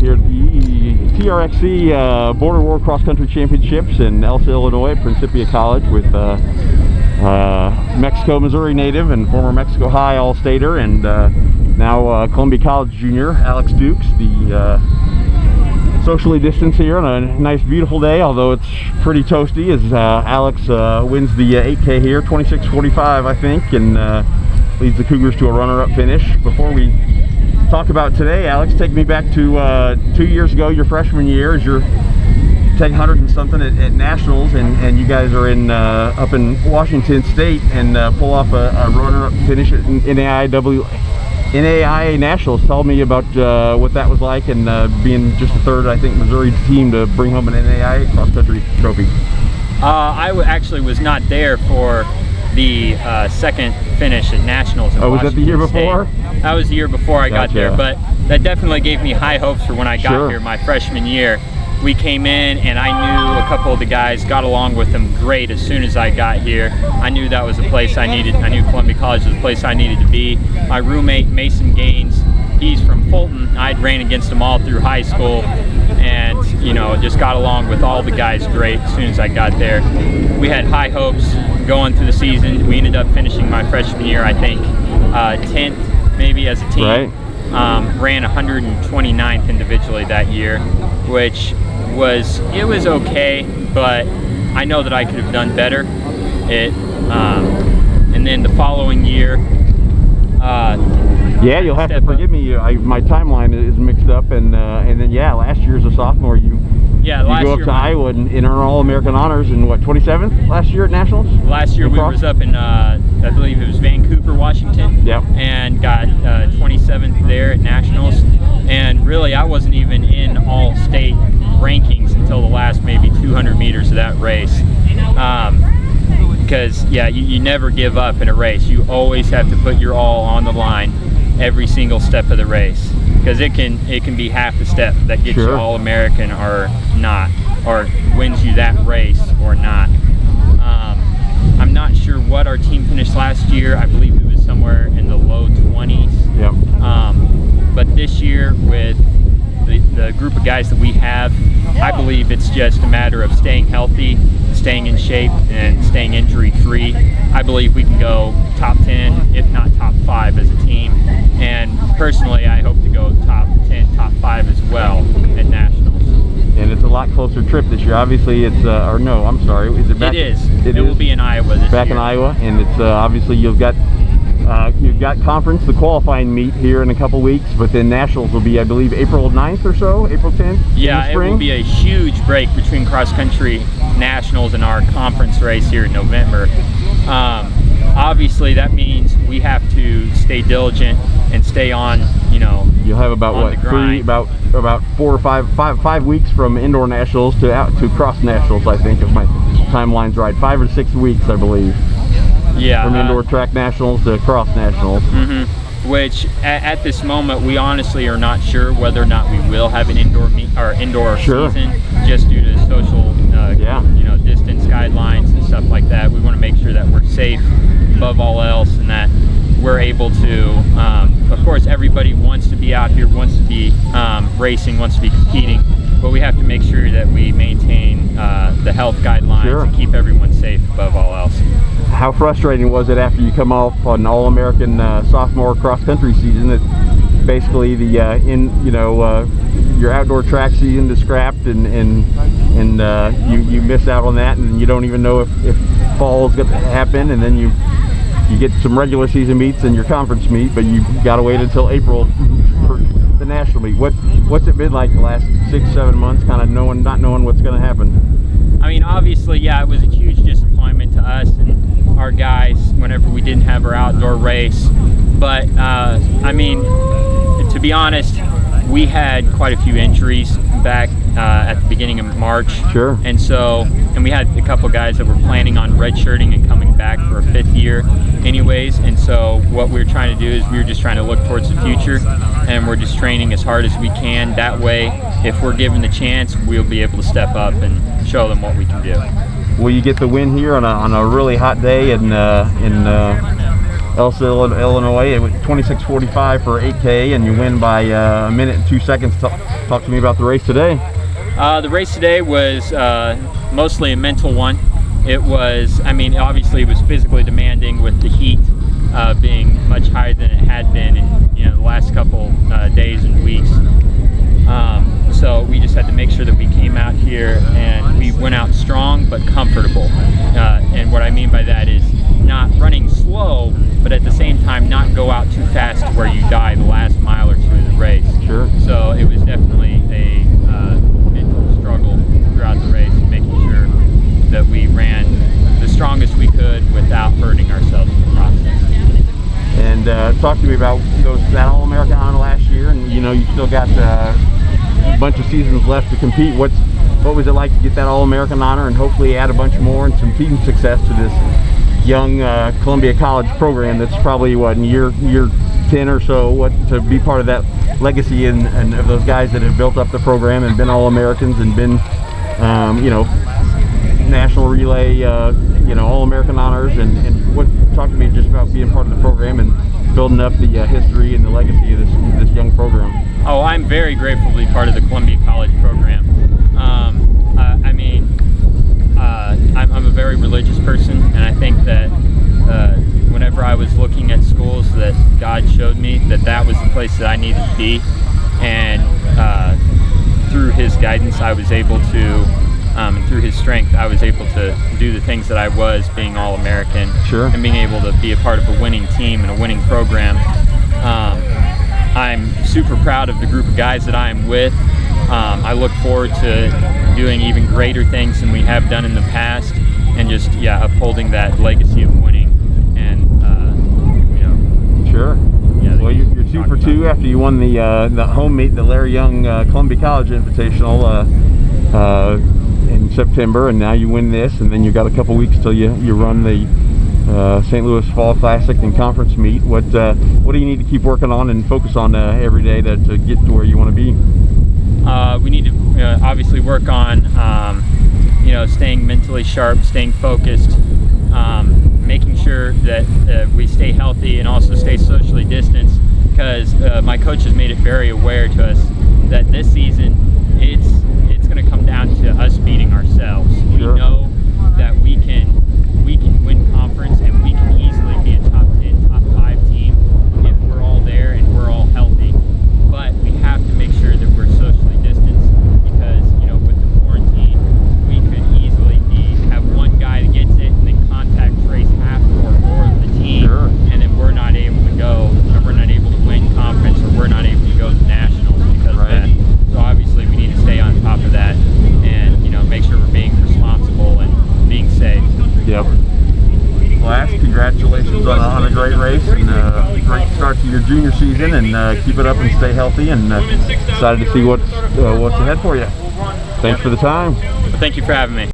here at the TRXC Border World Cross Country Championships in Elsa, Illinois, Principia College with Mexico, Missouri native and former Mexico High All-Stater, and now Columbia College junior Alex Dukes. The socially distanced here on a nice, beautiful day, although it's pretty toasty, as Alex wins the 8K here, 26:45, I think, and leads the Cougars to a runner-up finish. Before we talk about today, Alex, take me back to 2 years ago, your freshman year, as you're taking 100 and something at nationals, and you guys are in up in Washington State and pull off a runner-up finish at NAIA Nationals. Tell me about what that was like, and being just the third, I think, Missouri team to bring home an NAIA cross-country trophy. I actually was not there for the second finish at Nationals in Washington was that the year before? State. That was the year before I got there, but that definitely gave me high hopes for when I got here my freshman year. We came in and I knew a couple of the guys, got along with them great as soon as I got here. I knew that was a place I needed. I knew Columbia College was a place I needed to be. My roommate, Mason Gaines, he's from Fulton. I'd ran against him all through high school, and you know, just got along with all the guys great as soon as I got there. We had high hopes going through the season. We ended up finishing my freshman year, I think, 10th maybe as a team. Right. Ran 129th individually that year, which was okay, but I know that I could have done better. And then the following year, yeah, you'll have to forgive me. My timeline is mixed up, and then last year as a sophomore, you go up to Iowa and earn All-American honors in what, 27th last year at Nationals? Last year we was up in I believe it was Vancouver, Washington. Yep. And got 27th there at Nationals. And really, I wasn't even in All-State rankings until the last maybe 200 meters of that race. Because you never give up in a race. You always have to put your all on the line every single step of the race, because it can be half the step that gets you All-American or not, or wins you that race or not. I'm not sure what our team finished last year. I believe it was somewhere in the low 20s. Yep. But this year, with the group of guys that we have, I believe it's just a matter of staying healthy, staying in shape, and staying injury-free. I believe we can go top 10, if not top 5 as a team. And personally, I hope to go top 10, top 5 as well at Nationals. And it's a lot closer trip this year. Obviously, it's or no, I'm sorry. Is it back? It is. It will be in Iowa this year. Back in Iowa, and it's obviously you've got conference, the qualifying meet here in a couple weeks, but then Nationals will be, I believe, April 9th or so, April 10th. Yeah, it will be a huge break between cross country Nationals and our conference race here in November. Obviously, that means we have to stay diligent and stay on. You'll have about what, about 4 or 5 weeks from indoor Nationals to cross Nationals, I think, if my timeline's right. 5 or 6 weeks, I believe. Yeah. From indoor track Nationals to cross Nationals. Mm-hmm. Which at this moment we honestly are not sure whether or not we will have an indoor season, just due to social distance guidelines and stuff like that. We want to make sure that we're safe above all else, and that we're able to of course everybody wants to be out here, wants to be racing, wants to be competing, but we have to make sure that we maintain the health guidelines and keep everyone safe above all else. How frustrating was it after you come off an All-American sophomore cross-country season that basically your outdoor track season is scrapped, and you miss out on that, and you don't even know if fall is going to happen, and then you get some regular season meets and your conference meet, but you got to wait until April for the national meet. What's it been like the last 6-7 months, kind of not knowing what's going to happen? I mean, obviously, it was a huge disappointment to us and our guys whenever we didn't have our outdoor race. But, I mean, to be honest, we had quite a few injuries back at the beginning of March. Sure. And we had a couple guys that were planning on redshirting and coming back for a 5th year anyways. And so what we were trying to do is we were just trying to look towards the future, and we're just training as hard as we can. That way, if we're given the chance, we'll be able to step up and show them what we can do. Will you get the win here on a really hot day in Elsa, Illinois. It was 26:45 for 8K, and you win by a minute and 2 seconds. Talk to me about the race today. The race today was mostly a mental one. It was, I mean, obviously it was physically demanding with the heat being much higher than it had been in the last couple days and weeks. So we just had to make sure that we came out here and we went out strong but comfortable. And what I mean by that is not running slow, but at the same time not go out too fast to where you die the last mile or two of the race. Sure. So it was definitely a mental struggle throughout the race, making sure that we ran the strongest we could without hurting ourselves in the process. And talk to me about that All-American honor last year, and you still got a bunch of seasons left to compete. What was it like to get that All-American honor and hopefully add a bunch more and some team success to this young Columbia College program that's probably in year 10 or so, to be part of that legacy and of those guys that have built up the program and been All-Americans and been national relay All-American honors, and talk to me just about being part of the program and building up the history and the legacy of this young program. Oh, I'm very grateful to be part of the Columbia College program. I'm a very religious person, and I think that whenever I was looking at schools, that God showed me that was the place that I needed to be, and through His guidance I was able to, and through His strength I was able to do the things that I was, being All-American. Sure. And being able to be a part of a winning team and a winning program. I'm super proud of the group of guys that I am with. I look forward to doing even greater things than we have done in the past, and just upholding that legacy of winning. And Sure. Yeah. Well, you're 2 for 2 after you won the home meet, the Larry Young Columbia College Invitational in September, and now you win this, and then you got a couple weeks till you run the St. Louis Fall Classic and conference meet. What do you need to keep working on and focus on every day to get to where you want to be? We need to obviously work on staying mentally sharp, staying focused, making sure that we stay healthy and also stay socially distanced, because my coach has made it very aware to us that this season it's going to come down to us beating ourselves. Sure. We know that we can win conference, and we can easily be a top 10, top 5 team if we're all there and we're all healthy. But we have to make sure that we're socially distanced, because with the quarantine we could easily have one guy that gets it and then contact trace half or more of the team. Sure. And then we're not able to go, or we're not able to win conference, or we're not able to go to nationals because of that. So obviously we need to stay on top of that and make sure we're being responsible and being safe. Yep. Last, congratulations on a great race and a great start to your junior season, and keep it up and stay healthy, and excited to see what's ahead for you. Thanks for the time. Thank you for having me.